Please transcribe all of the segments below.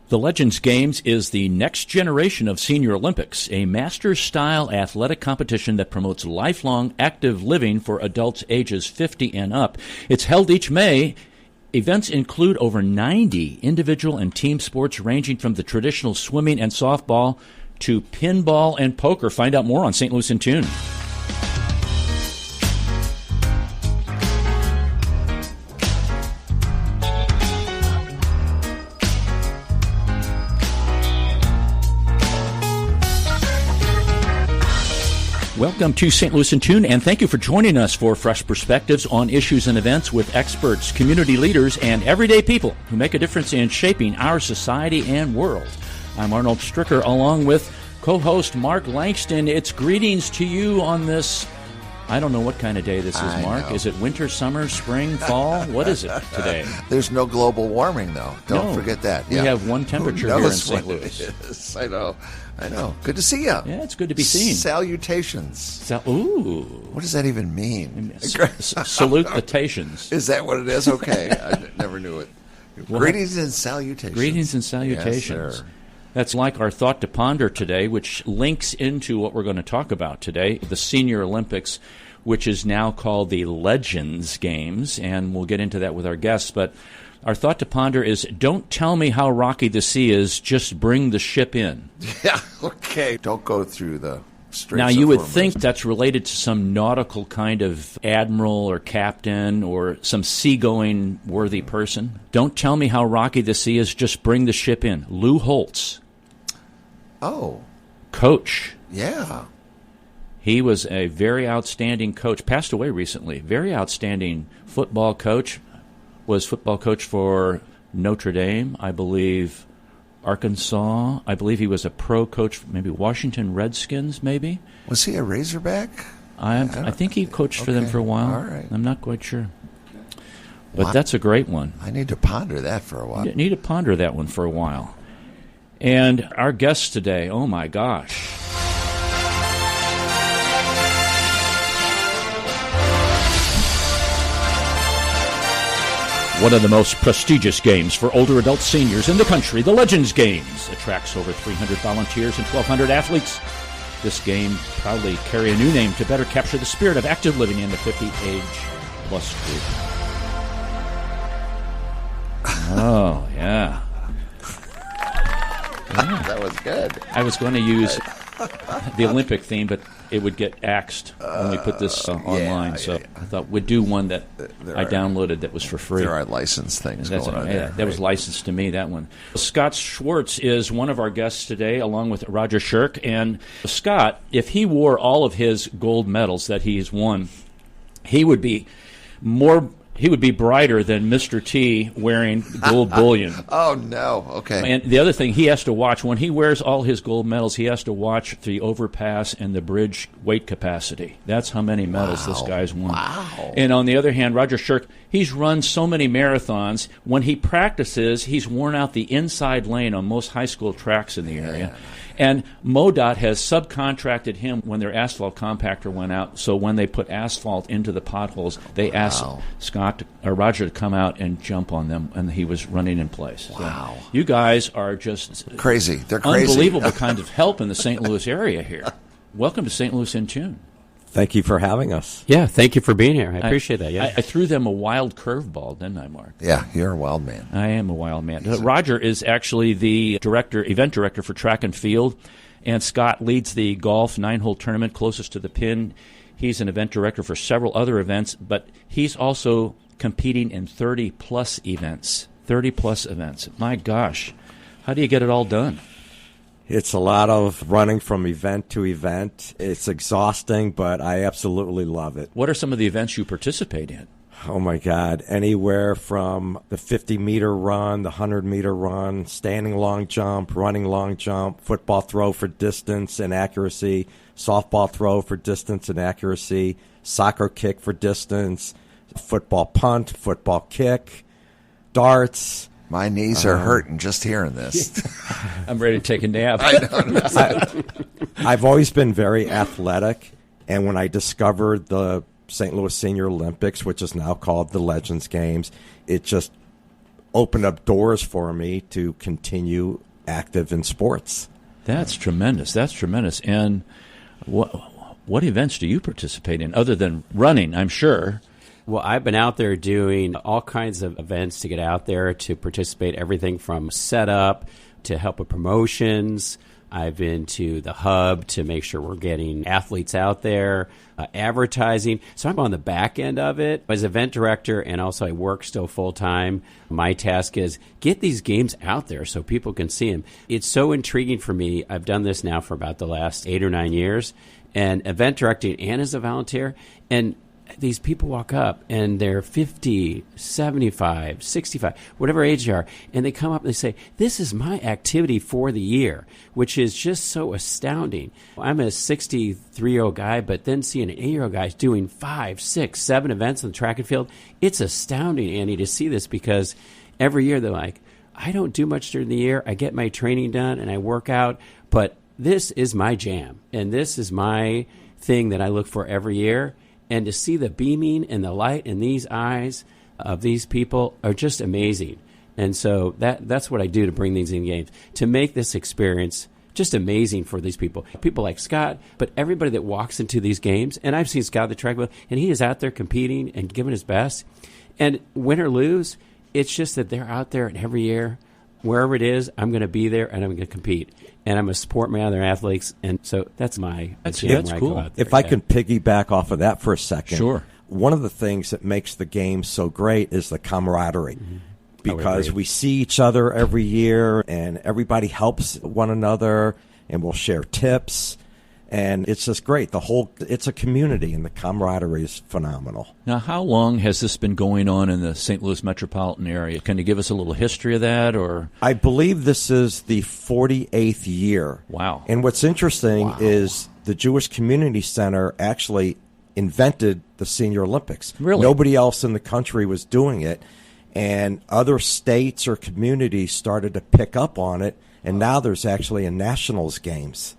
The Legends Games is the next generation of Senior Olympics, a master-style athletic competition that promotes lifelong active living for adults ages 50 and up. It's held each May. Events include over 90 individual and team sports ranging from the traditional swimming and softball to pinball and poker. Find out more on St. Louis in Tune. Welcome to St. Louis in Tune, and thank you for joining us for fresh perspectives on issues and events with experts, community leaders, and everyday people who make a difference in shaping our society and world. I'm Arnold Stricker, along with co-host Mark Langston. It's greetings to you on this, I don't know what kind of day this is, Mark. Is it winter, summer, spring, fall? What is it today? There's no global warming, though. Don't forget that. We have one temperature here in St. Louis. Yes, I know. Good to see you. Yeah, it's good to be seen. Salutations. Ooh. What does that even mean? Salutations. Is that what it is? Okay. I never knew it. Greetings and salutations. Greetings and salutations. Yes, sir. That's like our thought to ponder today, which links into what we're going to talk about today, the Senior Olympics, which is now called the Legends Games, and we'll get into that with our guests. But our thought to ponder is, don't tell me how rocky the sea is, just bring the ship in. Yeah, okay. Don't go through the Straits. Now, you would think that's related to some nautical kind of admiral or captain or some seagoing worthy person. Don't tell me how rocky the sea is, just bring the ship in. Lou Holtz. Oh. Coach. Yeah. He was a very outstanding coach, passed away recently, very outstanding football coach, was football coach for Notre Dame, I believe, Arkansas. I believe he was a pro coach, maybe Washington Redskins, maybe. Was he a Razorback? I think he coached for them for a while. All right. I'm not quite sure. But that's a great one. I need to ponder that for a while. You need to ponder that one for a while. And our guest today, oh my gosh. One of the most prestigious games for older adult seniors in the country, the Legends Games, attracts over 300 volunteers and 1,200 athletes. This game proudly carry a new name to better capture the spirit of active living in the 50-age-plus group. Oh, yeah. That was good. I was going to use the Olympic theme, but it would get axed when we put this online. I thought we'd do one that I downloaded that was for free. There are licensed things going on there. That was licensed to me, that one. Scott Schwartz is one of our guests today, along with Roger Scherck. And Scott, if he wore all of his gold medals that he's won, he would be brighter than Mr. T wearing gold bullion. Oh, no. Okay. And the other thing, he has to watch, when he wears all his gold medals, he has to watch the overpass and the bridge weight capacity. That's how many medals this guy's won. Wow. And on the other hand, Roger Scherck, he's run so many marathons. When he practices, he's worn out the inside lane on most high school tracks in the area. And MoDOT has subcontracted him when their asphalt compactor went out. So when they put asphalt into the potholes, they asked Roger to come out and jump on them, and he was running in place. Wow. So you guys are just crazy. They're crazy. Unbelievable kind of help in the St. Louis area here. Welcome to St. Louis in Tune. Thank you for having us. Yeah, thank you for being here. I appreciate that. Yeah, I threw them a wild curveball, didn't I, Mark? Yeah, you're a wild man. I am a wild man. Roger is actually the event director for track and field, and Scott leads the golf 9-hole tournament closest to the pin. He's an event director for several other events, but he's also competing in 30-plus events. 30-plus events. My gosh, how do you get it all done? It's a lot of running from event to event. It's exhausting, but I absolutely love it. What are some of the events you participate in? Oh, my God. Anywhere from the 50-meter run, the 100-meter run, standing long jump, running long jump, football throw for distance and accuracy, softball throw for distance and accuracy, soccer kick for distance, football punt, football kick, darts. My knees are hurting just hearing this. I'm ready to take a nap. I've always been very athletic, and when I discovered the St. Louis Senior Olympics, which is now called the Legends Games, it just opened up doors for me to continue active in sports. That's tremendous. That's tremendous. And what events do you participate in other than running, I'm sure? Well, I've been out there doing all kinds of events to get out there to participate, everything from setup to help with promotions. I've been to the hub to make sure we're getting athletes out there, advertising. So I'm on the back end of it. As event director, and also I work still full-time, my task is get these games out there so people can see them. It's so intriguing for me. I've done this now for about the last 8 or 9 years, and event directing and as a volunteer, and these people walk up and they're 50, 75, 65, whatever age they are, and they come up and they say, this is my activity for the year, which is just so astounding. I'm a 63-year-old guy, but then seeing an 8-year-old guy doing 5, 6, 7 events in the track and field, it's astounding, Andy, to see this, because every year they're like, I don't do much during the year. I get my training done and I work out, but this is my jam, and this is my thing that I look for every year. And to see the beaming and the light in these eyes of these people are just amazing. And so that's what I do to bring these in games, to make this experience just amazing for these people. People like Scott, but everybody that walks into these games, and I've seen Scott at the track, and he is out there competing and giving his best. And win or lose, it's just that they're out there, and every year, wherever it is, I'm going to be there and I'm going to compete. And I'm going to support my other athletes. And so that's my that's cool. If I can piggyback off of that for a second. Sure. One of the things that makes the game so great is the camaraderie. Mm-hmm. Because we see each other every year, and everybody helps one another, and we'll share tips. And it's just great. It's a community, and the camaraderie is phenomenal. Now, how long has this been going on in the St. Louis metropolitan area? Can you give us a little history of that? Or I believe this is the 48th year. Wow. And what's interesting is the Jewish Community Center actually invented the Senior Olympics. Really? Nobody else in the country was doing it. And other states or communities started to pick up on it, and now there's actually a nationals games.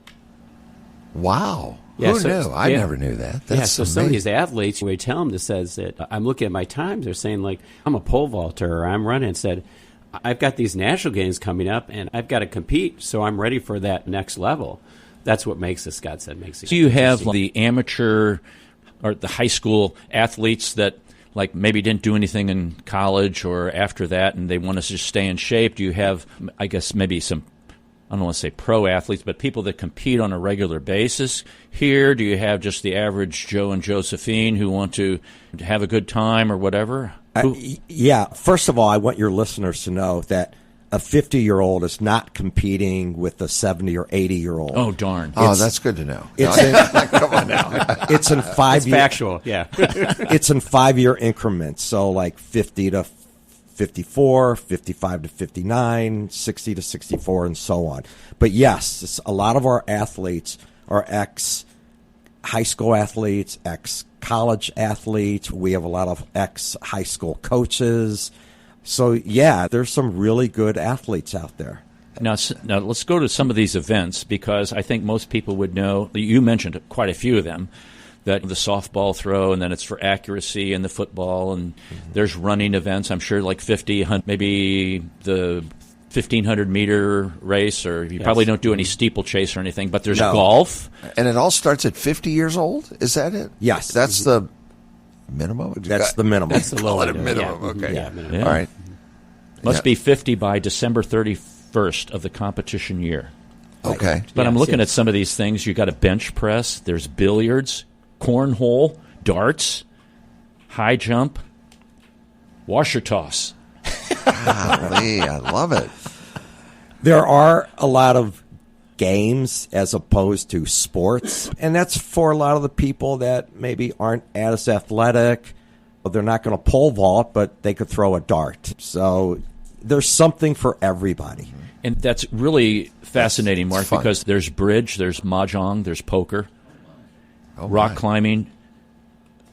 Wow. Yeah, Who knew? I never knew that. That's so some of these athletes, we tell them that says that I'm looking at my times, they're saying, like, I'm a pole vaulter or I'm running, said, I've got these national games coming up and I've got to compete, so I'm ready for that next level. That's what makes it, Scott said, makes it. So you have the amateur or the high school athletes that like maybe didn't do anything in college or after that and they want to just stay in shape. Do you have, I guess, maybe some, I don't want to say pro athletes, but people that compete on a regular basis here? Do you have just the average Joe and Josephine who want to have a good time or whatever? Yeah. First of all, I want your listeners to know that a 50-year-old is not competing with a 70 or 80-year-old. Oh, darn. That's good to know. Come on now. It's in 5 years. Factual, yeah. It's in 5-year increments. So like 50 to 54, 55 to 59, 60 to 64, and so on. But yes, a lot of our athletes are ex-high school athletes, ex-college athletes. We have a lot of ex-high school coaches. So, yeah, there's some really good athletes out there. Now, let's go to some of these events, because I think most people would know, you mentioned quite a few of them, that the softball throw, and then it's for accuracy, and the football, and there's running events, I'm sure, like 50, maybe the 1,500-meter race, or you probably don't do any steeplechase or anything, but there's golf. And it all starts at 50 years old? Is that it? Yes. That's the minimum? That's the minimum. That's the lower minimum. Yeah. Okay. Yeah, minimum. Yeah. All right. Must be 50 by December 31st of the competition year. Okay. But I'm looking at some of these things. You got a bench press. There's billiards, cornhole, darts, high jump, washer toss. Golly, I love it. There are a lot of games as opposed to sports, and that's for a lot of the people that maybe aren't as athletic. They're not going to pole vault, but they could throw a dart. So there's something for everybody. And that's really fascinating, Mark, because there's bridge, there's mahjong, there's poker, rock climbing,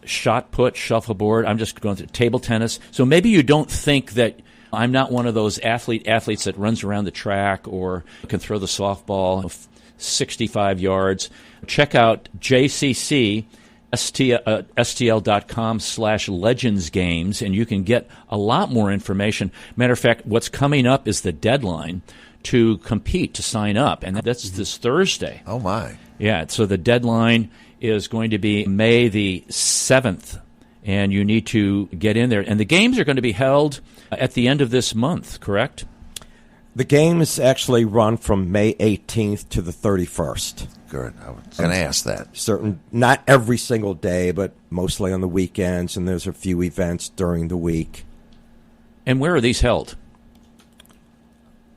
shot put, shuffleboard. I'm just going through table tennis. So maybe you don't think that I'm not one of those athletes that runs around the track or can throw the softball 65 yards. Check out JCC stl.com/legendsgames, and you can get a lot more information. Matter of fact, what's coming up is the deadline to compete, to sign up, and that's this Thursday. Oh, my. Yeah, so the deadline is going to be May the 7th, and you need to get in there. And the games are going to be held at the end of this month, correct? The games actually run from May 18th to the 31st. Good. I was going to ask that. Not every single day, but mostly on the weekends, and there's a few events during the week. And where are these held?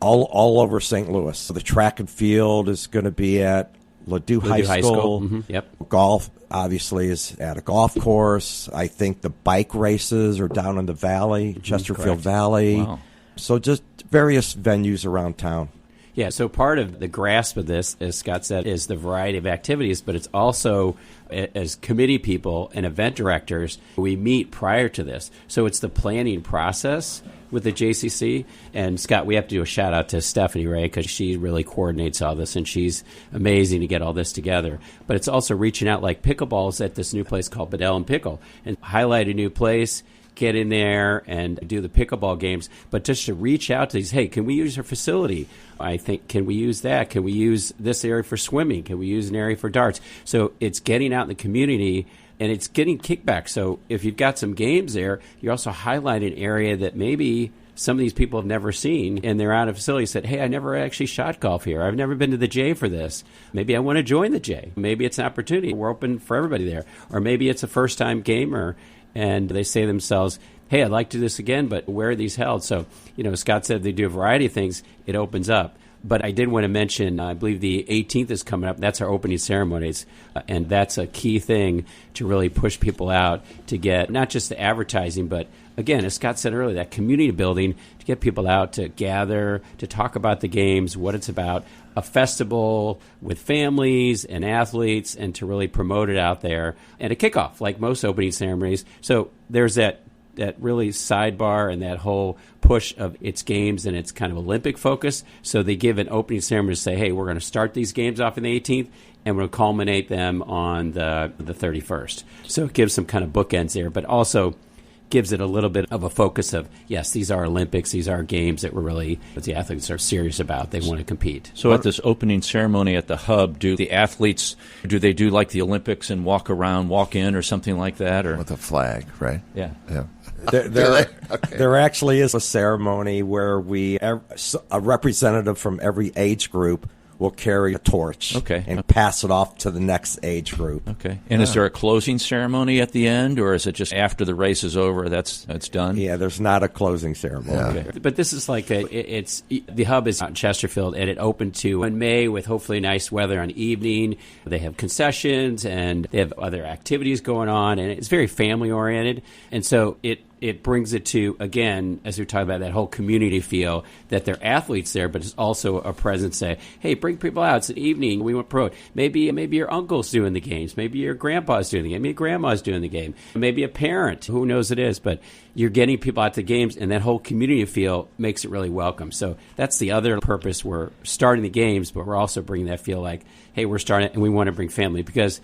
All over St. Louis. So the track and field is going to be at Ladue High School. Mm-hmm. Yep. Golf, obviously, is at a golf course. I think the bike races are down in the valley, Chesterfield Valley. Wow. So just various venues around town. Yeah, so part of the grasp of this, as Scott said, is the variety of activities, but it's also, as committee people and event directors, we meet prior to this. So it's the planning process with the JCC. And, Scott, we have to do a shout-out to Stephanie Rhea because she really coordinates all this, and she's amazing to get all this together. But it's also reaching out like pickleballs at this new place called Bedell and Pickle and highlight a new place, get in there and do the pickleball games, but just to reach out to these, hey, can we use your facility? I think, can we use that? Can we use this area for swimming? Can we use an area for darts? So it's getting out in the community, and it's getting kickback. So if you've got some games there, you also highlight an area that maybe some of these people have never seen, and they're out of facility, said, hey, I never actually shot golf here. I've never been to the J for this. Maybe I want to join the J. Maybe it's an opportunity. We're open for everybody there. Or maybe it's a first-time gamer, and they say to themselves, hey, I'd like to do this again, but where are these held? So, Scott said they do a variety of things. It opens up. But I did want to mention, I believe the 18th is coming up. That's our opening ceremonies, and that's a key thing to really push people out to get not just the advertising, but, again, as Scott said earlier, that community building to get people out to gather, to talk about the games, what it's about, a festival with families and athletes, and to really promote it out there, and a kickoff like most opening ceremonies. So there's that really sidebar and that whole push of its games and its kind of Olympic focus. So they give an opening ceremony to say, hey, we're going to start these games off on the 18th, and we're going to culminate them on the 31st. So it gives some kind of bookends there, but also gives it a little bit of a focus of, yes, these are Olympics, these are games that the athletes are serious about. They want to compete. So at this opening ceremony at the Hub, do the athletes, do they do like the Olympics and walk in or something like that? Or with a flag, right? Yeah. There actually is a ceremony where a representative from every age group will carry a torch and pass it off to the next age group. Okay. And is there a closing ceremony at the end, or is it just after the race is over, that's done? Yeah, there's not a closing ceremony. Yeah. Okay. But this is like the Hub is out in Chesterfield, and it opened in May with hopefully nice weather on evening. They have concessions, and they have other activities going on, and it's very family-oriented. And so it brings it to, again, as we talk about that whole community feel, that they're athletes there, but it's also a presence say, hey, bring people out. It's an evening. We want pro. Maybe your uncle's doing the games. Maybe your grandpa's doing the game. Maybe your grandma's doing the game. Maybe a parent. Who knows it is. But you're getting people out to games, and that whole community feel makes it really welcome. So that's the other purpose. We're starting the games, but we're also bringing that feel like, hey, we're starting, and we want to bring family. Because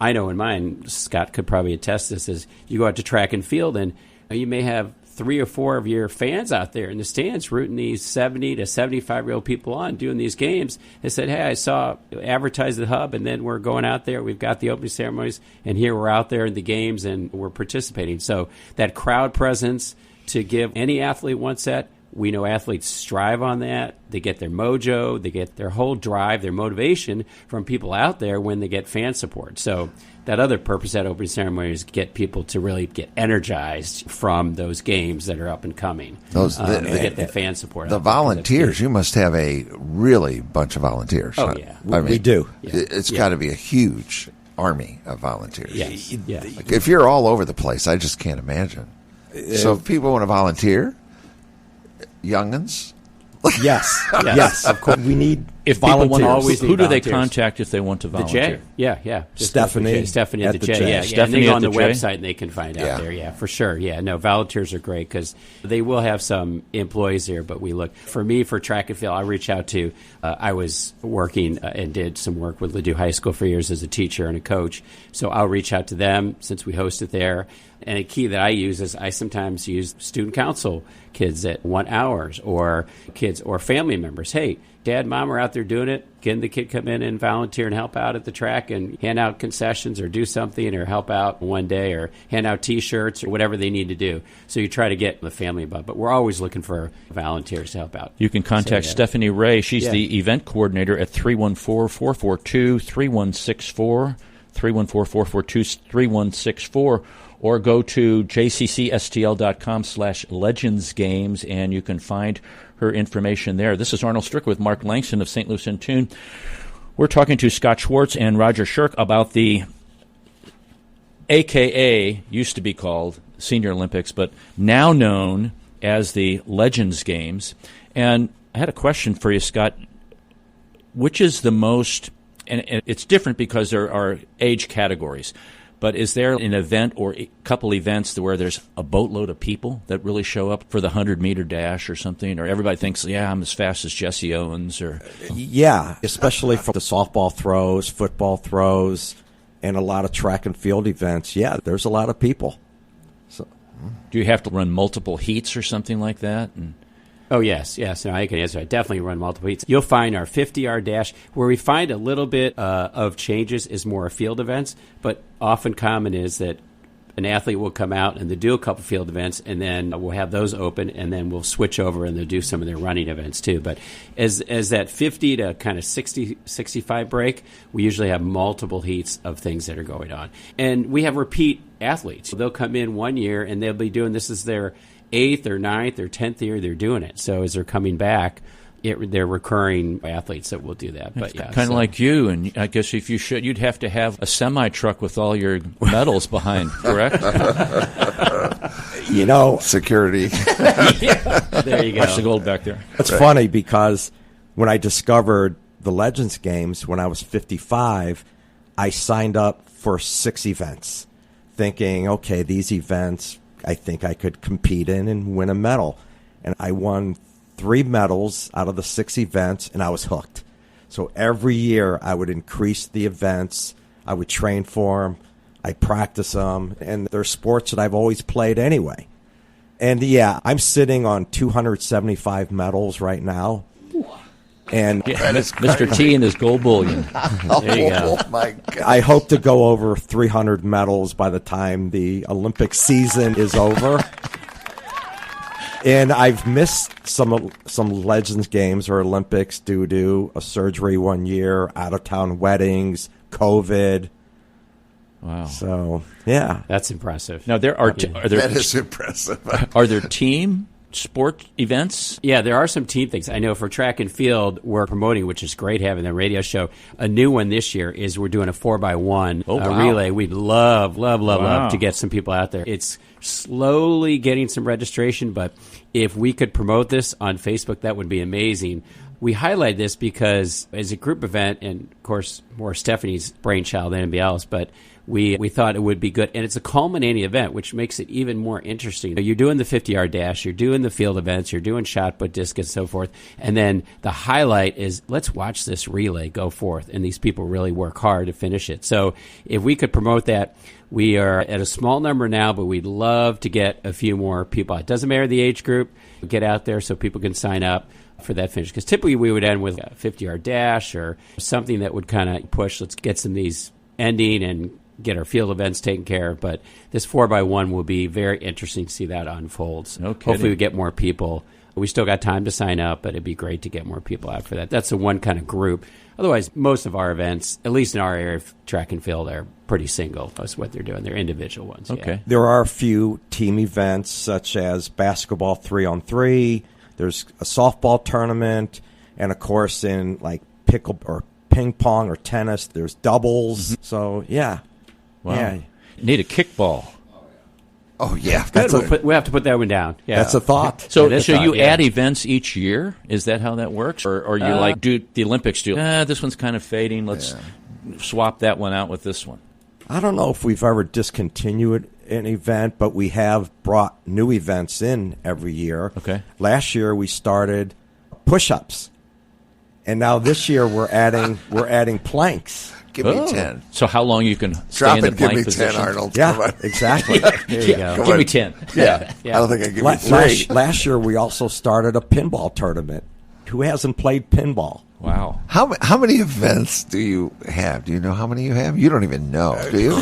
I know in mine, Scott could probably attest this, is you go out to track and field, and you may have 3 or 4 of your fans out there in the stands rooting these 70 to 75-year-old people on doing these games. They said, hey, I saw advertise the Hub, and then we're going out there. We've got the opening ceremonies, and here we're out there in the games, and we're participating. So that crowd presence to give any athlete wants that. We know athletes strive on that. They get their mojo. They get their whole drive, their motivation from people out there when they get fan support. So that other purpose at opening ceremony is get people to really get energized from those games that are up and coming. They get that fan support. The volunteers, you must have a really bunch of volunteers. Oh, yeah. We do. It's got to be a huge army of volunteers. Yes. Yeah. Like if you're all over the place, I just can't imagine. So if people want to volunteer, youngins? Yes, of course. We need If people want to, Volunteers. who do they contact if they want to volunteer? The J. Yeah. Just Stephanie. Stephanie at at the the J. J. Yeah. Stephanie and they go at on the the J? website and they can find out there. Yeah, for sure. Yeah. No, volunteers are great because they will have some employees there, but we look. For me, for track and field, I reach out to, I was working and did some work with Ladue High School for years as a teacher and a coach. So I'll reach out to them since we host it there. And a key that I use is I sometimes use student council kids that want hours, or kids or family members. Hey, Dad, Mom are out there doing it. Can the kid come in and volunteer and help out at the track and hand out concessions or do something or help out one day or hand out T-shirts or whatever they need to do? So you try to get the family involved. But we're always looking for volunteers to help out. You can contact Stephanie Rhea. She's the event coordinator at 314-442-3164, 314-442-3164. Or go to jccstl.com/legendsgames, and you can find her information there. This is Arnold Strick with Mark Langston of St. Lucie and Tune. We're talking to Scott Schwartz and Roger Scherck about the AKA, used to be called Senior Olympics, but now known as the Legends Games. And I had a question for you, Scott. Which is the most, and it's different because there are age categories, but is there an event or a couple events where there's a boatload of people that really show up for the 100-meter dash or something? Or everybody thinks, I'm as fast as Jesse Owens? Or Yeah, especially for the softball throws, football throws, and a lot of track and field events. Yeah, there's a lot of people. So, do you have to run multiple heats or something like that? Oh, yes. No, I can answer. I definitely run multiple heats. You'll find our 50-yard dash. Where we find a little bit of changes is more field events, but often common is that an athlete will come out and they'll do a couple field events, and then we'll have those open, and then we'll switch over and they'll do some of their running events too. But as that 50 to kind of 60, 65 break, we usually have multiple heats of things that are going on. And we have repeat athletes. They'll come in one year and they'll be doing this as their 8th or 9th or 10th year they're doing it. So as they're coming back, they're recurring athletes that will do that. But kind of like you, and I guess if you should, you'd have to have a semi-truck with all your medals behind, correct? Security. There you go. Watch the gold back there. It's funny because when I discovered the Legends Games when I was 55, I signed up for 6 events, thinking, okay, these events I think I could compete in and win a medal. And I won 3 medals out of the 6 events, and I was hooked. So every year I would increase the events. I would train for them. I practice them. And they're sports that I've always played anyway. And, I'm sitting on 275 medals right now. And Mr. T and his gold bullion. There you go. Oh, my God. I hope to go over 300 medals by the time the Olympic season is over. And I've missed some Legends Games or Olympics due to a surgery one year, out-of-town weddings, COVID. Wow. So, yeah. That's impressive. Now, That is impressive. Are there team sport events? Yeah, there are some team things. I know for track and field, we're promoting, which is great having the radio show. A new one this year is we're doing a 4x1 relay. We'd love to get some people out there. It's slowly getting some registration, but if we could promote this on Facebook, that would be amazing. We highlight this because as a group event, and of course more Stephanie's brainchild than anybody else, but we thought it would be good. And it's a culminating event, which makes it even more interesting. You're doing the 50-yard dash, you're doing the field events, you're doing shot put, discus, and so forth. And then the highlight is, let's watch this relay go forth. And these people really work hard to finish it. So if we could promote that, we are at a small number now, but we'd love to get a few more people. It doesn't matter the age group. Get out there so people can sign up for that finish. Because typically we would end with a 50-yard dash or something that would kind of push, let's get some of these ending and get our field events taken care of. But this 4x1 will be very interesting to see that unfolds. No kidding. Hopefully we get more people. We still got time to sign up, but it'd be great to get more people out for that. That's the one kind of group. Otherwise, most of our events, at least in our area of track and field, are pretty single. That's what they're doing. They're individual ones. Okay. Yeah. There are a few team events such as basketball 3-on-3. There's a softball tournament. And, of course, in like pickle or ping pong or tennis, there's doubles. So, yeah. Wow. Yeah. Need a kickball. Oh, yeah. We'll have to put that one down. Yeah. That's a thought. So you add events each year? Is that how that works? Or you do the Olympics do, this one's kind of fading, let's swap that one out with this one? I don't know if we've ever discontinued an event, but we have brought new events in every year. Okay. Last year we started push-ups, and now this year we're adding planks. Give me 10. So how long you can stay in the give plank me position? 10, Arnold. Yeah, Come on. exactly. There you go. Give me 10. Yeah. I don't think I give you 3. Last year we also started a pinball tournament. Who hasn't played pinball? Wow. How many events do you have? Do you know how many you have? You don't even know, do you?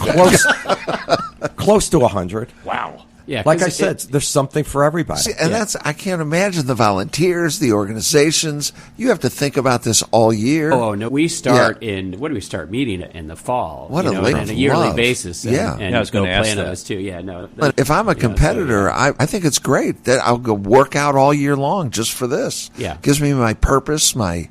Close to 100. Wow. Yeah, Like I said, there's something for everybody. See, and I can't imagine the volunteers, the organizations. You have to think about this all year. Oh, no. We start when do we start meeting in the fall? What a labor on a yearly love. basis. And, Yeah. and I was gonna go ask play in that. those too. Yeah, no. But if I'm a competitor, I think it's great that I'll go work out all year long just for this. Yeah. Gives me my purpose, my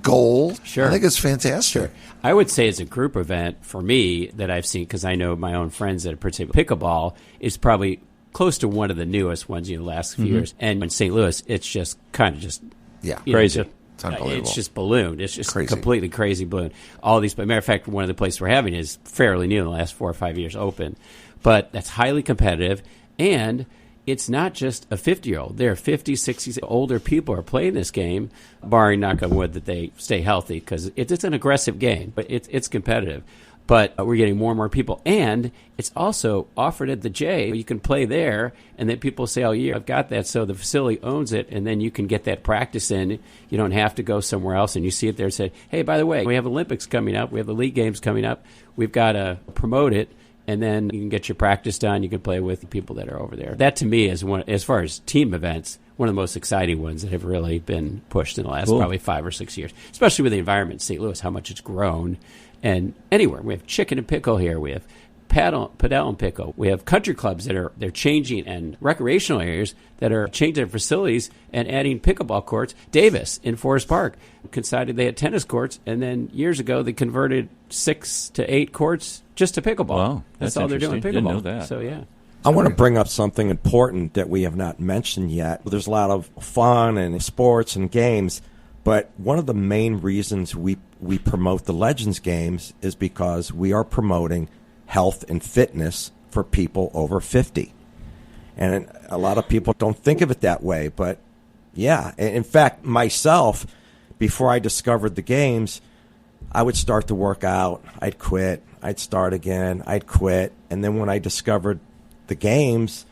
goal. Sure. I think it's fantastic. Sure. I would say it's a group event for me that I've seen, because I know my own friends that participate. Pickleball is probably close to one of the newest ones in the last few years. And in St. Louis, it's just kind of just Crazy. It's unbelievable. It's just ballooned. It's just Crazy. completely crazy balloon. All these, but matter of fact, one of the places we're having is fairly new in the last 4 or 5 years open, but that's highly competitive, and it's not just a 50-year-old. There are 50, 60, older people are playing this game, barring, knock on wood, that they stay healthy, because it's an aggressive game, but it's competitive. But we're getting more and more people. And it's also offered at the J. You can play there, and then people say, oh, yeah, I've got that. So the facility owns it, and then you can get that practice in. You don't have to go somewhere else. And you see it there and say, hey, by the way, we have Olympics coming up. We have the league games coming up. We've got to promote it. And then you can get your practice done. You can play with the people that are over there. That, to me, is one, as far as team events, one of the most exciting ones that have really been pushed in the last probably 5 or 6 years, especially with the environment in St. Louis, how much it's grown. And anywhere, we have chicken and pickle here. We have padel and pickle. We have country clubs they're changing, and recreational areas that are changing their facilities and adding pickleball courts. Davis in Forest Park decided they had tennis courts, and then years ago they converted 6 to 8 courts just to pickleball. Wow, that's all they're doing, pickleball. Didn't know that. So yeah. I want to bring up something important that we have not mentioned yet. There's a lot of fun and sports and games, but one of the main reasons we promote the Legends games is because we are promoting health and fitness for people over 50. And a lot of people don't think of it that way, but yeah. In fact, myself, before I discovered the games, I would start to work out, I'd quit, I'd start again, I'd quit, and then when I discovered the games,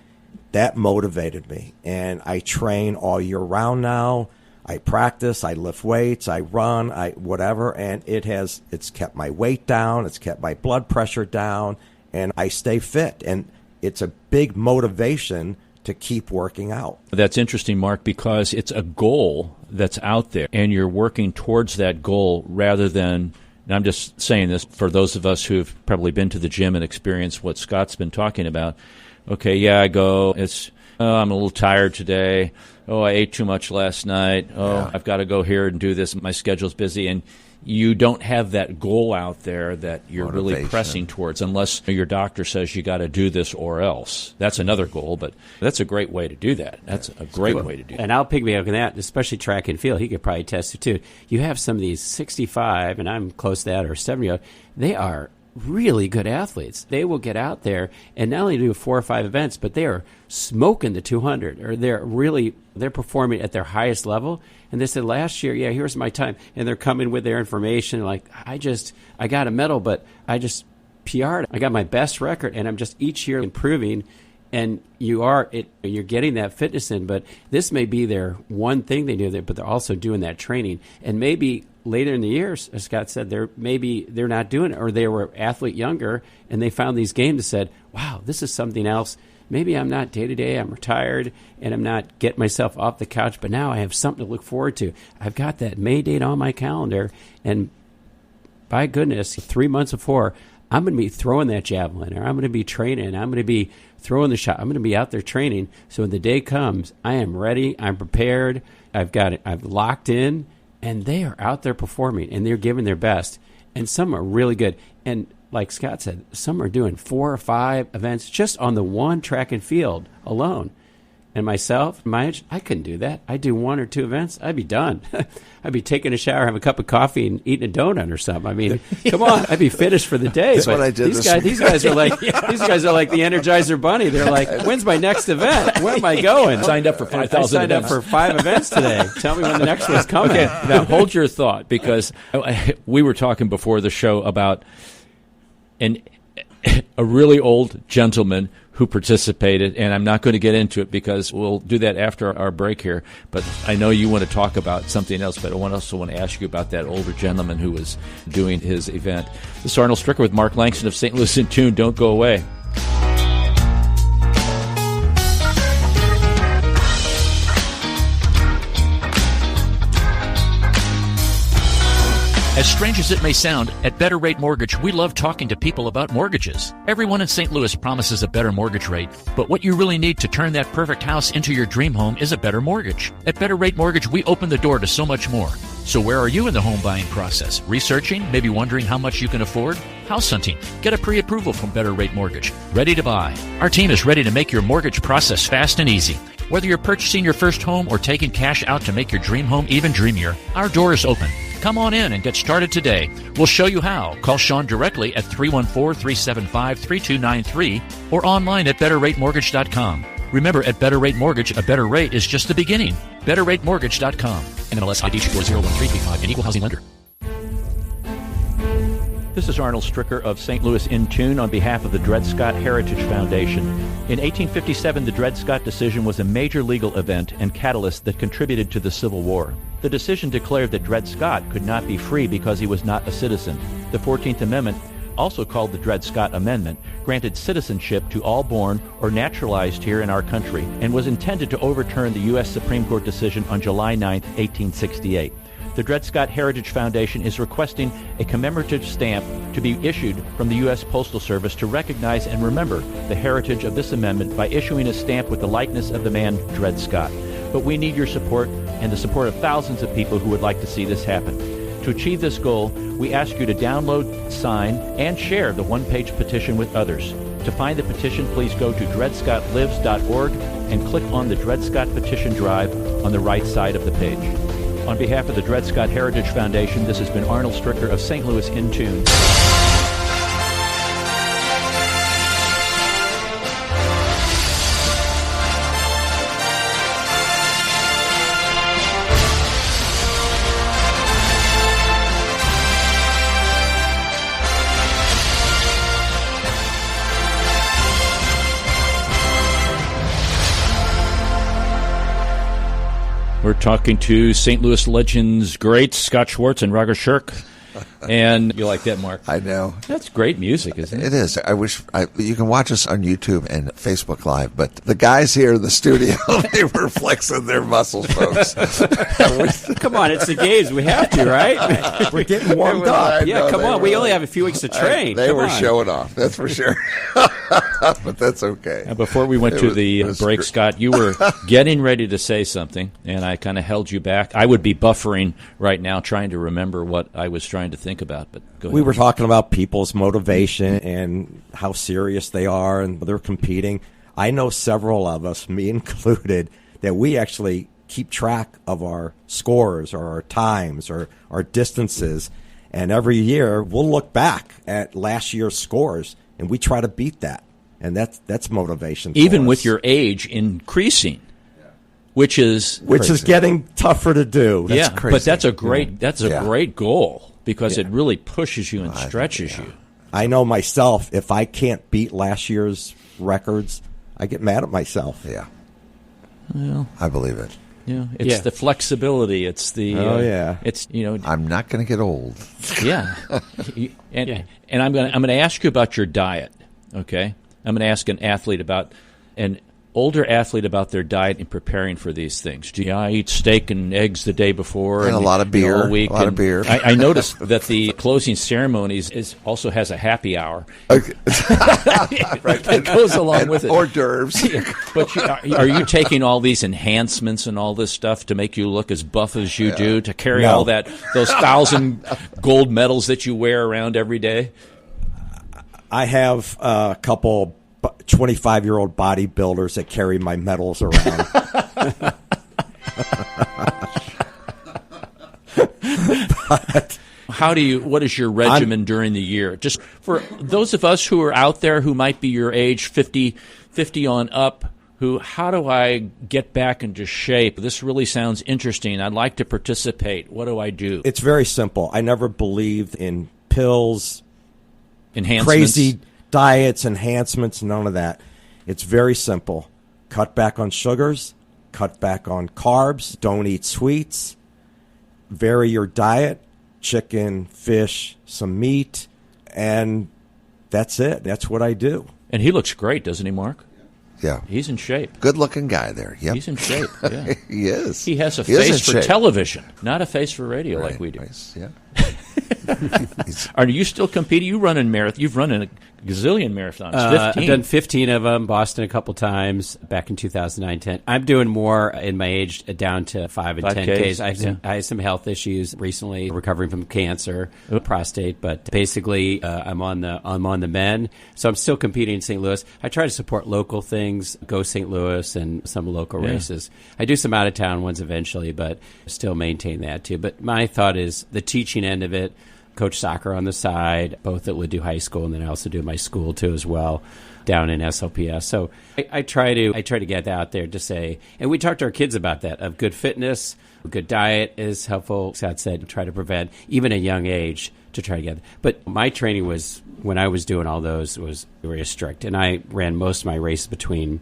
that motivated me. And I train all year round now. I practice, I lift weights, I run, whatever, and it's kept my weight down, it's kept my blood pressure down, and I stay fit. And it's a big motivation to keep working out. That's interesting, Mark, because it's a goal that's out there, and you're working towards that goal rather than, and I'm just saying this for those of us who've probably been to the gym and experienced what Scott's been talking about. Okay, yeah, I go, I'm a little tired today. Oh, I ate too much last night. Oh, yeah. I've got to go here and do this. My schedule's busy. And you don't have that goal out there that you're really pressing towards unless your doctor says you got to do this or else. That's another goal, but that's a great way to do that. That's a great way to do that. And I'll piggyback on that, especially track and field. He could probably test it too. You have some of these 65, and I'm close to that, or 70, they are really good athletes. They will get out there and not only do 4 or 5 events, but they are smoking the 200, or they're performing at their highest level. And they said last year, yeah, here's my time. And they're coming with their information like, I got a medal, but I just PR'd. I got my best record, and I'm just each year improving. And you're getting that fitness in, but this may be their one thing they do there, but they're also doing that training. And maybe later in the years, as Scott said, they're not doing it, or they were athlete younger and they found these games and said, wow, this is something else. Maybe I'm not day-to-day, I'm retired, and I'm not getting myself off the couch, but now I have something to look forward to. I've got that May date on my calendar, and by goodness, 3 months before, I'm going to be throwing that javelin, or I'm going to be training, I'm going to be throwing the shot, I'm going to be out there training, so when the day comes, I am ready, I'm prepared, I've got it, I've locked in, and they are out there performing, and they're giving their best, and some are really good. And like Scott said, some are doing 4 or 5 events just on the one track and field alone. And myself, my age, I couldn't do that. I'd do 1 or 2 events. I'd be done. I'd be taking a shower, having a cup of coffee, and eating a donut or something. I mean, come on, I'd be finished for the day. That's what I did. These guys are like the Energizer Bunny. They're like, when's my next event? Where am I going? Signed up for 5,000 I signed up for 5 events today. Tell me when the next one's coming. Okay, now hold your thought, because we were talking before the show about a really old gentleman who participated, and I'm not going to get into it because we'll do that after our break here, but I know you want to talk about something else, but I also want to ask you about that older gentleman who was doing his event. This is Arnold Stricker with Mark Langston of St. Louis in Tune. Don't go away. As strange as it may sound, at Better Rate Mortgage, we love talking to people about mortgages. Everyone in St. Louis promises a better mortgage rate, but what you really need to turn that perfect house into your dream home is a better mortgage. At Better Rate Mortgage, we open the door to so much more. So where are you in the home buying process? Researching? Maybe wondering how much you can afford? House hunting? Get a pre-approval from Better Rate Mortgage. Ready to buy. Our team is ready to make your mortgage process fast and easy. Whether you're purchasing your first home or taking cash out to make your dream home even dreamier, our door is open. Come on in and get started today. We'll show you how. Call Sean directly at 314-375-3293 or online at betterratemortgage.com. Remember, at Better Rate Mortgage, a better rate is just the beginning. betterratemortgage.com. NMLS ID 01335, an equal housing lender. This is Arnold Stricker of St. Louis in Tune on behalf of the Dred Scott Heritage Foundation. In 1857, the Dred Scott decision was a major legal event and catalyst that contributed to the Civil War. The decision declared that Dred Scott could not be free because he was not a citizen. The 14th Amendment, also called the Dred Scott Amendment, granted citizenship to all born or naturalized here in our country and was intended to overturn the U.S. Supreme Court decision on July 9, 1868. The Dred Scott Heritage Foundation is requesting a commemorative stamp to be issued from the U.S. Postal Service to recognize and remember the heritage of this amendment by issuing a stamp with the likeness of the man Dred Scott. But we need your support and the support of thousands of people who would like to see this happen. To achieve this goal, we ask you to download, sign, and share the one-page petition with others. To find the petition, please go to dredscottlives.org and click on the Dred Scott Petition Drive on the right side of the page. On behalf of the Dred Scott Heritage Foundation, this has been Arnold Stricker of St. Louis in Tune. We're talking to St. Louis Legends greats Scott Schwartz and Roger Scherck. And you like that, Mark? I know. That's great music, isn't it? It is. I wish you can watch us on YouTube and Facebook Live, but the guys here in the studio, they were flexing their muscles, folks. Come on, it's the games. We have to, right? We're getting warmed up. Yeah, come on. We only have a few weeks to train. They were showing off, that's for sure. But that's okay. Now, before we went to the break, Scott, you were getting ready to say something, and I kind of held you back. I would be buffering right now trying to remember what I was trying to think about, but go ahead. We were talking about people's motivation and how serious they are and they're competing. I know several of us, me included, that we actually keep track of our scores or our times or our distances, and every year we'll look back at last year's scores and we try to beat that, and that's motivation. Even with your age increasing. Which is getting tougher to do. That's crazy. But that's a great goal because it really pushes you and stretches you. I know myself, if I can't beat last year's records, I get mad at myself. Yeah. Well, I believe it. Yeah, it's the flexibility. It's the it's I'm not going to get old. Yeah. And I'm going to ask you about your diet, okay? I'm going to ask an athlete about older athlete about their diet in preparing for these things. Do I eat steak and eggs the day before? And a lot of beer. All week? A lot of beer. I noticed that the closing ceremonies also has a happy hour. Okay. That goes along with it. Hors d'oeuvres. But are you taking all these enhancements and all this stuff to make you look as buff as you do, to carry all those 1,000 gold medals that you wear around every day? I have a couple 25-year-old bodybuilders that carry my medals around. But what is your regimen during the year? Just for those of us who are out there who might be your age, 50 on up, how do I get back into shape? This really sounds interesting. I'd like to participate. What do I do? It's very simple. I never believed in pills, enhancements, crazy diets, enhancements, none of that. It's very simple. Cut back on sugars, cut back on carbs, don't eat sweets, vary your diet, chicken, fish, some meat, and that's it. That's what I do. And he looks great, doesn't he, Mark? Yeah. He's in shape. Good-looking guy there. Yep. He's in shape, yeah. He is. He has a face for television, not a face for radio right. like we do. Nice. Yeah. Are you still competing? You've run a gazillion marathons, 15. I've done 15 of them, Boston a couple times, back in 2009, 10. I'm doing more in my age, down to 5 and 10Ks. I had some health issues recently, recovering from cancer, prostate, but basically I'm on the mend. So I'm still competing in St. Louis. I try to support local things, go St. Louis and some local races. I do some out-of-town ones eventually, but still maintain that too. But my thought is the teaching end of it, coach soccer on the side, both at Ladue High School, and then I also do my school too as well, down in SLPS. So I try to get out there to say, and we talk to our kids about that, of good fitness, good diet is helpful. Scott said, try to prevent, even at a young age, to try to get. But my training was, when I was doing all those, was very strict, and I ran most of my races between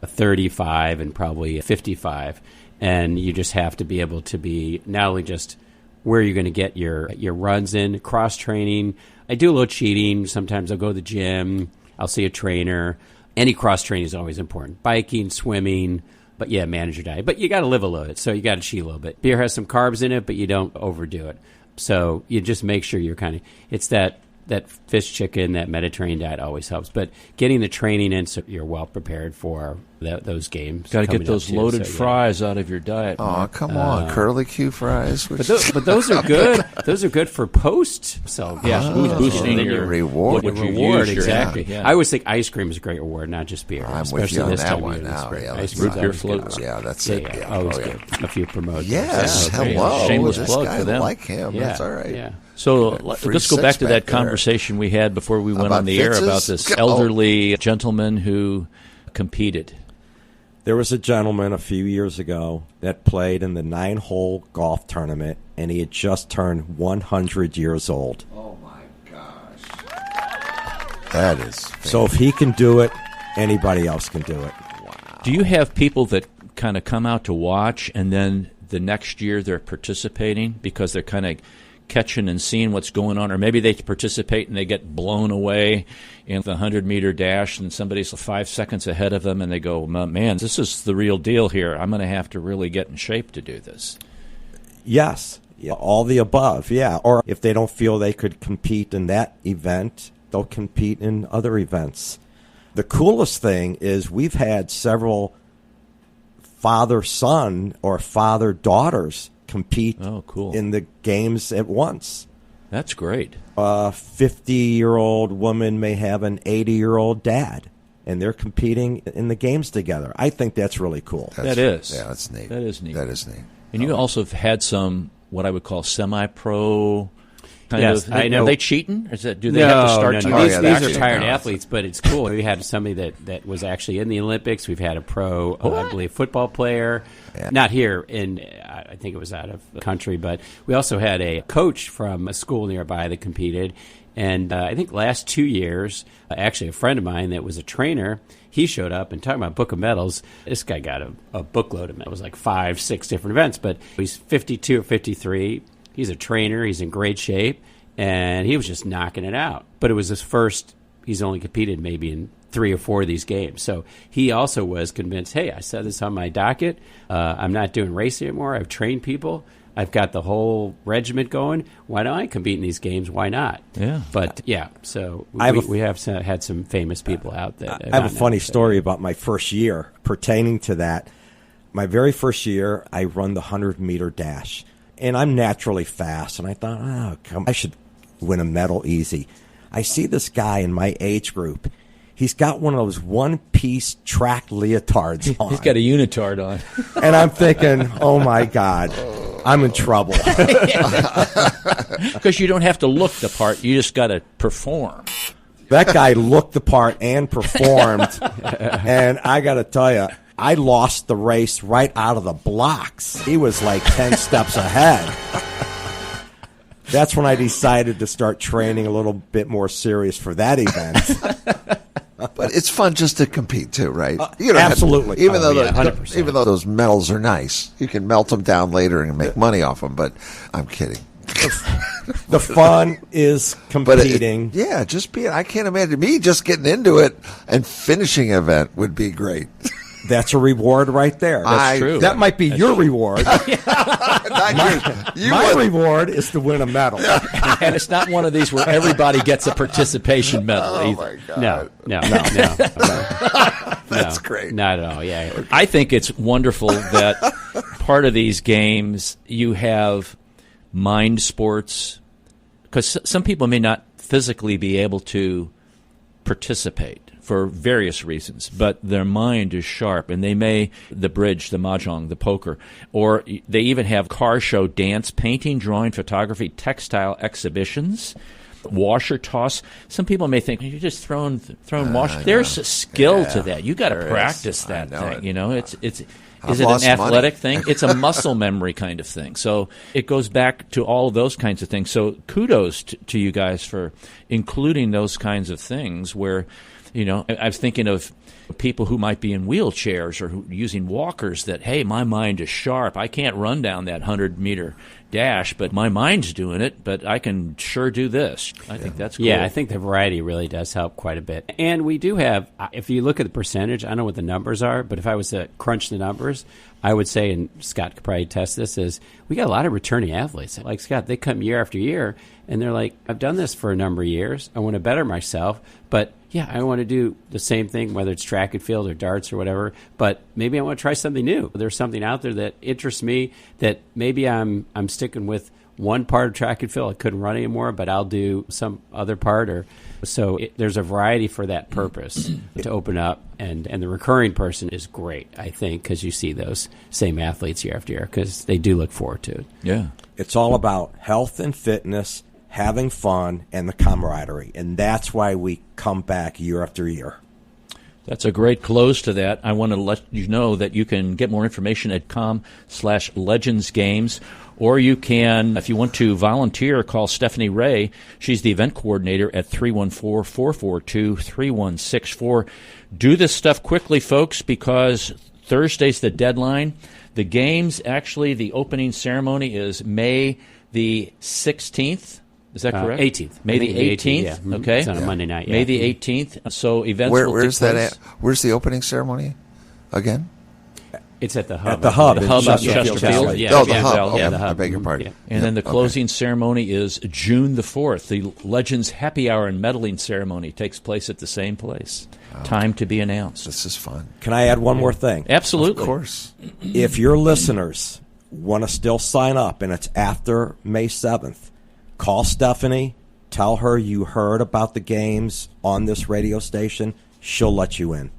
35 and probably 55, and you just have to be able to be not only just where you're going to get your runs in, cross-training. I do a little cheating. Sometimes I'll go to the gym. I'll see a trainer. Any cross-training is always important. Biking, swimming, but yeah, manage your diet. But you got to live a little bit, so you got to cheat a little bit. Beer has some carbs in it, but you don't overdo it. So you just make sure you're it's that fish, chicken, that Mediterranean diet always helps. But getting the training in so you're well prepared for those games. Got to get those loaded fries out of your diet. Oh, come on, curly Q fries. But those are good. Those are good for post. So boosting your reward. What you reward, use, exactly. Yeah. I always think ice cream is a great reward, not just beer. I'm especially with you on this that time one of year. now. Yeah, Ice root cream's beer always floats. good. Yeah, that's Yeah, it. always good. A few promotions. Yes, Okay. hello. Shameless This plug guy for them. like him. Yeah. That's all right. Yeah. So Free let's go back to that six-pack there. conversation we had before we went About on the air about Fitz's? this Go. elderly gentleman who competed. There was a gentleman a few years ago that played in the 9-hole golf tournament, and he had just turned 100 years old. Oh, my gosh. That is fantastic. So if he can do it, anybody else can do it. Do you have people that kind of come out to watch and then the next year they're participating because they're kind of catching and seeing what's going on, or maybe they participate and they get blown away in the 100-meter dash and somebody's 5 seconds ahead of them and they go, man, this is the real deal here. I'm going to have to really get in shape to do this. Yes, all the above, yeah. Or if they don't feel they could compete in that event, they'll compete in other events. The coolest thing is we've had several father-son or father-daughters compete in the games at once. That's great. A 50-year-old woman may have an 80-year-old dad, and they're competing in the games together. I think that's really cool. That is. Yeah, that's neat. That is neat. That is neat. And you also have had some, what I would call semi-pro kind Yes, of. I know. Are they cheating? Do they have to start to No. Oh, yeah, These that's are tired cheating. athletes, but it's cool. We had somebody that was actually in the Olympics. We've had a pro, I believe, football player. Yeah. Not here, I think it was out of the country, but we also had a coach from a school nearby that competed. And I think last 2 years, actually a friend of mine that was a trainer, he showed up and talking about book of medals. This guy got a bookload of medals, like 5, 6 different events, but he's 52 or 53. He's a trainer. He's in great shape. And he was just knocking it out. But it was his first, he's only competed maybe in 3 or 4 of these games. So he also was convinced, hey, I said this on my docket. I'm not doing racing anymore. I've trained people. I've got the whole regiment going. Why don't I compete in these games? Why not? Yeah. But, yeah, so we have had some famous people out there. I have a funny story about my first year pertaining to that. My very first year, I run the 100-meter dash. And I'm naturally fast. And I thought, I should win a medal easy. I see this guy in my age group. He's got one of those one-piece track leotards on. He's got a Uni-tard on. And I'm thinking, oh, my God, I'm in trouble. Because you don't have to look the part. You just got to perform. That guy looked the part and performed. And I got to tell you, I lost the race right out of the blocks. He was like 10 steps ahead. That's when I decided to start training a little bit more serious for that event. But it's fun just to compete too, right? Absolutely. Even though 100%. even though those medals are nice, you can melt them down later and make money off them. But I'm kidding. The fun is competing. I can't imagine me just getting into it and finishing an event would be great. That's a reward right there. That's true. That might be your reward. My reward is to win a medal. And it's not one of these where everybody gets a participation medal either. My God. No. That's great. Not at all, yeah. I think it's wonderful that part of these games you have mind sports, because some people may not physically be able to participate for various reasons, but their mind is sharp, and they may, the bridge, the mahjong, the poker, or they even have car show, dance, painting, drawing, photography, textile exhibitions, washer toss. Some people may think you're just throwing washer. There's a skill to that. You got to practice that thing. You know, it's. Is it an athletic thing? It's a muscle memory kind of thing. So it goes back to all of those kinds of things. So kudos to you guys for including those kinds of things where, you know, I was thinking of people who might be in wheelchairs or who using walkers that, hey, my mind is sharp. I can't run down that 100-meter dash, but my mind's doing it, but I can sure do this. I think that's cool. Yeah, I think the variety really does help quite a bit. And we do have, if you look at the percentage, I don't know what the numbers are, but if I was to crunch the numbers, I would say, and Scott could probably test this, is we got a lot of returning athletes. Like Scott, they come year after year, and they're like, I've done this for a number of years. I want to better myself, but yeah, I want to do the same thing, whether it's track and field or darts or whatever, but maybe I want to try something new. There's something out there that interests me that maybe I'm sticking with one part of track and field. I couldn't run anymore, but I'll do some other part. There's a variety for that purpose to open up, and the recurring person is great, I think, because you see those same athletes year after year because they do look forward to it. Yeah. It's all about health and fitness, having fun, and the camaraderie. And that's why we come back year after year. That's a great close to that. I want to let you know that you can get more information at com/legendsgames, or you can, if you want to volunteer, call Stephanie Rhea. She's the event coordinator at 314-442-3164. Do this stuff quickly, folks, because Thursday's the deadline. The games, actually, the opening ceremony is May the 16th. Is that correct? 18th. May the 18th. Yeah. Okay. It's on a Monday night. May the 18th. So events Where's that at? Where's the opening ceremony again? It's at the Hub. At the Hub. The Hub at Chesterfield. Chesterfield. Yeah. The Hub. Yeah, Okay, the Hub. I beg your pardon. Yeah. And then the closing ceremony is June the 4th. The Legends Happy Hour and Medaling Ceremony takes place at the same place. Time to be announced. This is fun. Can I add one more thing? Absolutely. Of course. If your listeners want to still sign up, and it's after May 7th, call Stephanie. Tell her you heard about the games on this radio station. She'll let you in.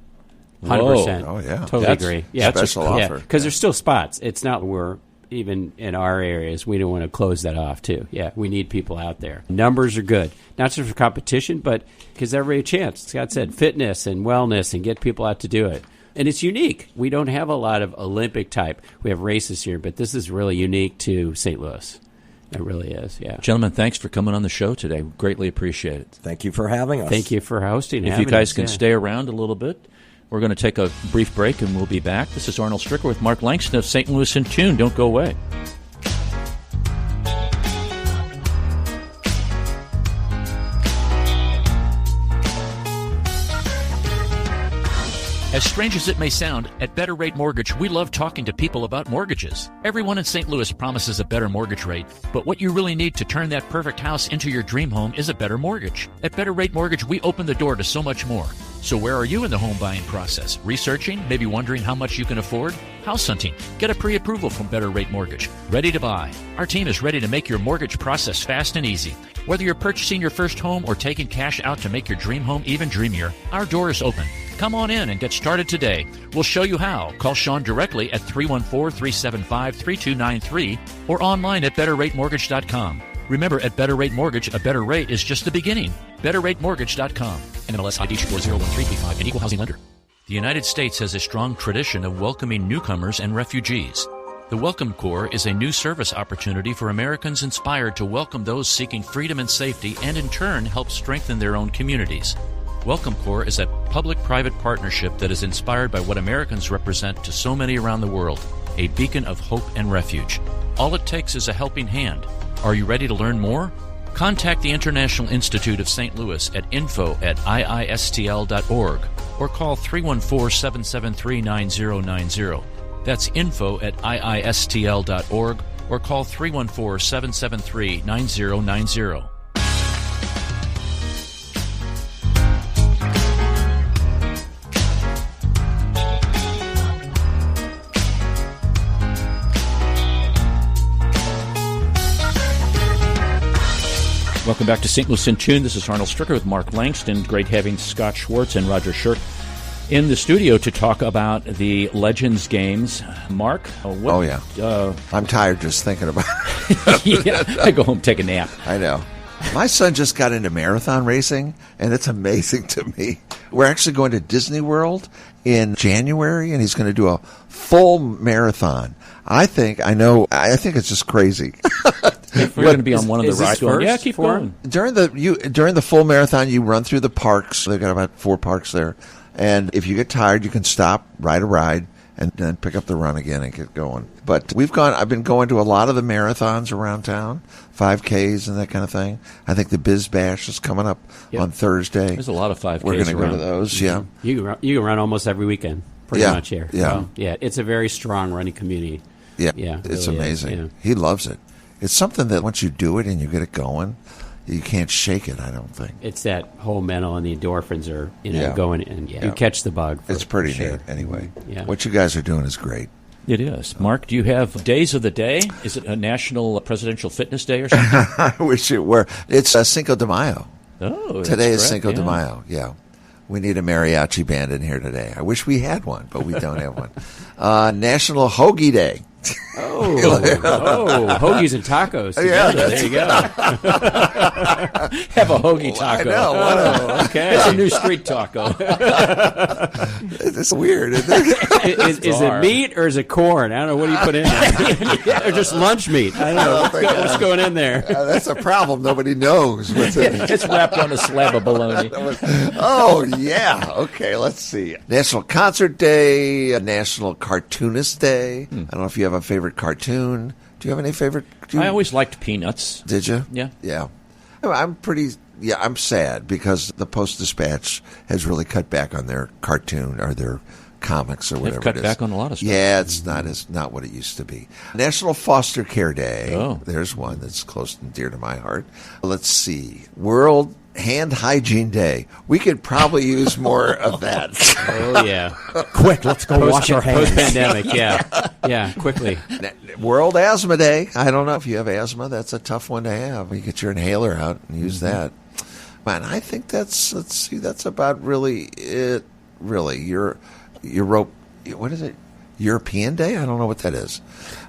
100%. Oh, yeah. Totally agree. Yeah, Special offer. because there's still spots. It's not we're even in our areas. We don't want to close that off too. Yeah, we need people out there. Numbers are good, not just for competition, but because everybody a chance. Scott said fitness and wellness and get people out to do it. And it's unique. We don't have a lot of Olympic type. We have races here, but this is really unique to St. Louis. It really is, yeah. Gentlemen, thanks for coming on the show today. Greatly appreciate it. Thank you for having us. Thank you for hosting. If you guys can stay around a little bit, we're going to take a brief break and we'll be back. This is Arnold Stricker with Mark Langston of St. Louis in Tune. Don't go away. As strange as it may sound, at Better Rate Mortgage, we love talking to people about mortgages. Everyone in St. Louis promises a better mortgage rate, but what you really need to turn that perfect house into your dream home is a better mortgage. At Better Rate Mortgage, we open the door to so much more. So where are you in the home buying process? Researching? Maybe wondering how much you can afford? house hunting. Get a pre-approval from Better Rate Mortgage. Ready to buy. Our team is ready to make your mortgage process fast and easy. Whether you're purchasing your first home or taking cash out to make your dream home even dreamier, our door is open. Come on in and get started today. We'll show you how. Call Sean directly at 314-375-3293 or online at betterratemortgage.com. Remember, at Better Rate Mortgage, a better rate is just the beginning. BetterRateMortgage.com. NMLS ID 40135, an equal housing lender. The United States has a strong tradition of welcoming newcomers and refugees. The Welcome Corps is a new service opportunity for Americans inspired to welcome those seeking freedom and safety and in turn help strengthen their own communities. Welcome Corps is a public-private partnership that is inspired by what Americans represent to so many around the world, a beacon of hope and refuge. All it takes is a helping hand. Are you ready to learn more? Contact the International Institute of St. Louis at info@iistl.org or call 314-773-9090. That's info@iistl.org or call 314-773-9090. Welcome back to St. Louis in Tune. This is Arnold Stricker with Mark Langston. Great having Scott Schwartz and Roger Scherck in the studio to talk about the Legends games. Mark? I'm tired just thinking about it. Yeah, I go home, take a nap. I know. My son just got into marathon racing, and it's amazing to me. We're actually going to Disney World in January, and he's going to do a full marathon. I think it's just crazy. We're going to be on one of the rides. Yeah, keep going. During the full marathon, you run through the parks. They've got about 4 parks there. And if you get tired, you can stop, ride a ride, and then pick up the run again and get going. But I've been going to a lot of the marathons around town, 5Ks and that kind of thing. I think the Biz Bash is coming up on Thursday. There's a lot of 5Ks. We're going to go to those, yeah. You can run almost every weekend, pretty much here. Yeah. So, it's a very strong running community. Yeah, really it's amazing. Yeah. He loves it. It's something that once you do it and you get it going, you can't shake it, I don't think. It's that whole mental and the endorphins are going, and you catch the bug. It's pretty neat anyway. Yeah. What you guys are doing is great. It is. Mark, do you have days of the day? Is it a National Presidential Fitness Day or something? I wish it were. It's Cinco de Mayo. Oh, today is correct. Cinco de Mayo, yeah. We need a mariachi band in here today. I wish we had one, but we don't have one. National Hoagie Day. Hoagies and tacos together. Yeah, there you go. Have a hoagie taco. I know. Okay. It's a new street taco. It's weird, isn't it? Is it meat or is it corn? I don't know. What do you put in there? Or just lunch meat? I don't know. What's going in there? That's a problem. Nobody knows what's in it. It's wrapped on a slab of bologna. Oh, yeah. Okay, let's see. National Concert Day, National Cartoonist Day. I don't know if you have a favorite cartoon. Do you have any favorite? I always liked Peanuts. Did you? Yeah. Yeah. I'm sad because the Post-Dispatch has really cut back on their cartoon or their comics or whatever. They've cut back on a lot of stuff. Yeah, it's not what it used to be. National Foster Care Day. Oh. There's one that's close and dear to my heart. Let's see. World Hand Hygiene Day. We could probably use more of that. Oh, yeah. Quick, let's go wash our hands. Post-pandemic, yeah, quickly. World Asthma Day. I don't know if you have asthma. That's a tough one to have. You get your inhaler out and use that. Man, I think that's about really it. Really, Europe. What is it? European Day? I don't know what that is.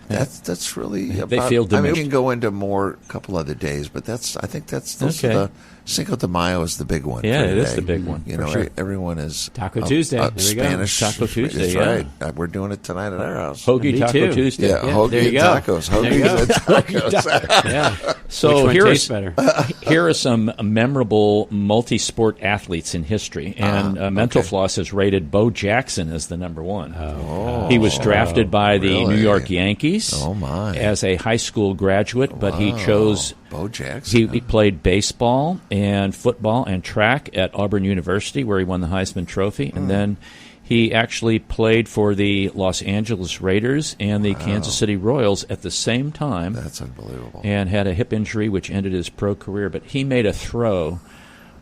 That's really about, they feel diminished. we can go into a couple other days, but I think those okay. are the Cinco de Mayo is the big one. Yeah, for it today. is the big one. You know, sure. Everyone is Taco Tuesday. There we go. Spanish Taco Tuesday. That's Yeah. right. We're doing it tonight at our house. Hoagie Me Taco too. Tuesday. Yeah, hoagie there you and go. tacos. Hoagies and tacos. Yeah. So Which one tastes better? Here are some memorable multi-sport athletes in history. And Mental Floss has rated Bo Jackson as the number one. Oh, he was drafted by the really? New York Yankees as a high school graduate, but he chose... Bo Jackson. He played baseball and football and track at Auburn University, where he won the Heisman Trophy. And then he actually played for the Los Angeles Raiders and the Kansas City Royals at the same time. That's unbelievable. And had a hip injury, which ended his pro career. But he made a throw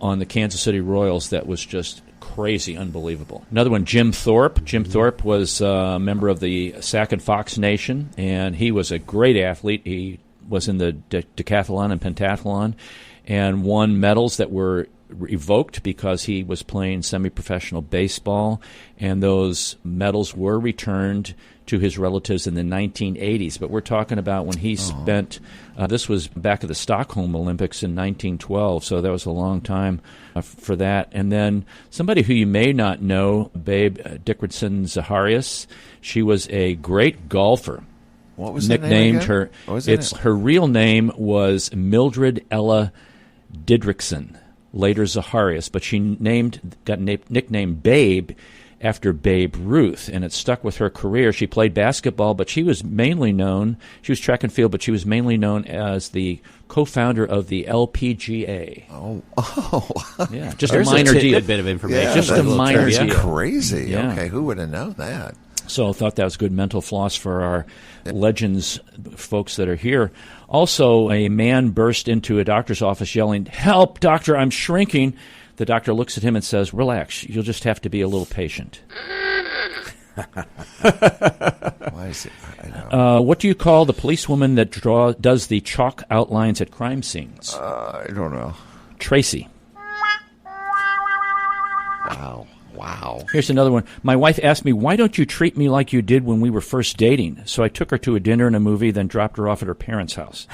on the Kansas City Royals that was just crazy, unbelievable. Another one, Jim Thorpe. Jim Thorpe was a member of the Sac and Fox Nation, and he was a great athlete. He was in the decathlon and pentathlon and won medals that were revoked because he was playing semi-professional baseball, and those medals were returned to his relatives in the 1980s. But we're talking about when he spent, this was back at the Stockholm Olympics in 1912, so that was a long time for that. And then somebody who you may not know, Babe Dickerson Zaharias, she was a great golfer. What was nicknamed her name again? Her real name was Mildred Ella Didrikson, later Zaharias, but she got nicknamed Babe after Babe Ruth, and it stuck with her career. She played basketball, but she was track and field, but she was mainly known as the co-founder of the LPGA. Oh. Yeah, just a minor deal. Bit of information. Yeah, just a minor deal. Crazy. Yeah. Okay, who would have known that? So I thought that was good mental floss for our legends folks that are here. Also, a man burst into a doctor's office yelling, "Help, doctor, I'm shrinking." The doctor looks at him and says, "Relax, you'll just have to be a little patient." Why is it? I know. What do you call the policewoman that does the chalk outlines at crime scenes? I don't know. Tracy. Wow. Here's another one. My wife asked me, "Why don't you treat me like you did when we were first dating?" So I took her to a dinner and a movie, then dropped her off at her parents' house.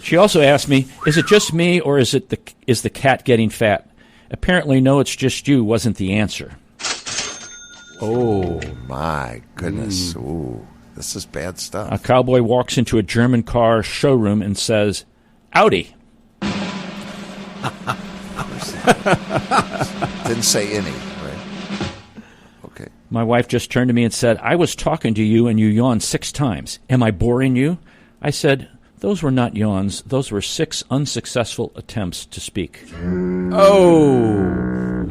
She also asked me, "Is it just me, or is the cat getting fat?" Apparently, no, it's just you wasn't the answer. Oh, my goodness. Ooh, this is bad stuff. A cowboy walks into a German car showroom and says, "Audi." Didn't say any, right? Okay. My wife just turned to me and said, "I was talking to you and you yawned 6 times. Am I boring you?" I said, "Those were not yawns. Those were 6 unsuccessful attempts to speak." Oh.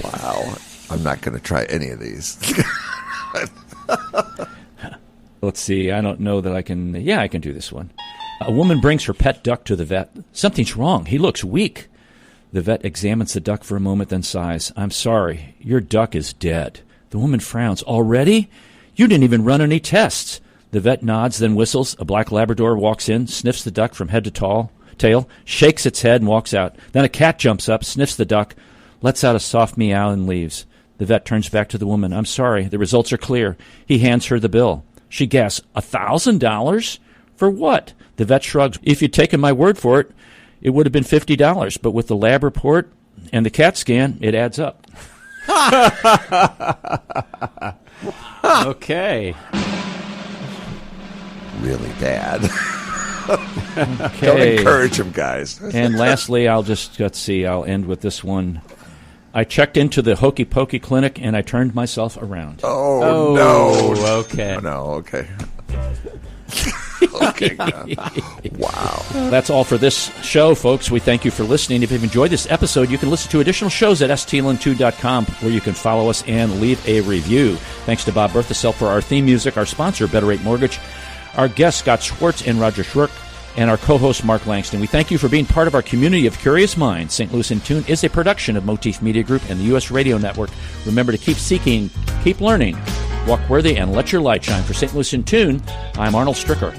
Wow. I'm not going to try any of these. Let's see. I don't know that I can. Yeah, I can do this one. A woman brings her pet duck to the vet. "Something's wrong. He looks weak." The vet examines the duck for a moment, then sighs. "I'm sorry. Your duck is dead." The woman frowns. "Already? You didn't even run any tests." The vet nods, then whistles. A black Labrador walks in, sniffs the duck from head to tail, shakes its head, and walks out. Then a cat jumps up, sniffs the duck, lets out a soft meow, and leaves. The vet turns back to the woman. "I'm sorry. The results are clear." He hands her the bill. She gasps, $1,000? For what? The vet shrugs. "If you'd taken my word for it, it would have been $50. But with the lab report and the CAT scan, it adds up." Okay. Really bad. Okay. Don't encourage him, guys. And lastly, I'll end with this one. I checked into the Hokey Pokey clinic and I turned myself around. Oh no. Okay. Oh, no, okay. Okay. Wow. That's all for this show, folks. We thank you for listening. If you've enjoyed this episode, you can listen to additional shows at stland2.com, where you can follow us and leave a review. Thanks to Bob Berthasell for our theme music, our sponsor, Better Rate Mortgage, our guests, Scott Schwartz and Roger Scherck, and our co-host, Mark Langston. We thank you for being part of our community of curious minds. St. Louis in Tune is a production of Motif Media Group and the U.S. Radio Network. Remember to keep seeking, keep learning, walk worthy, and let your light shine. For St. Louis in Tune, I'm Arnold Stricker.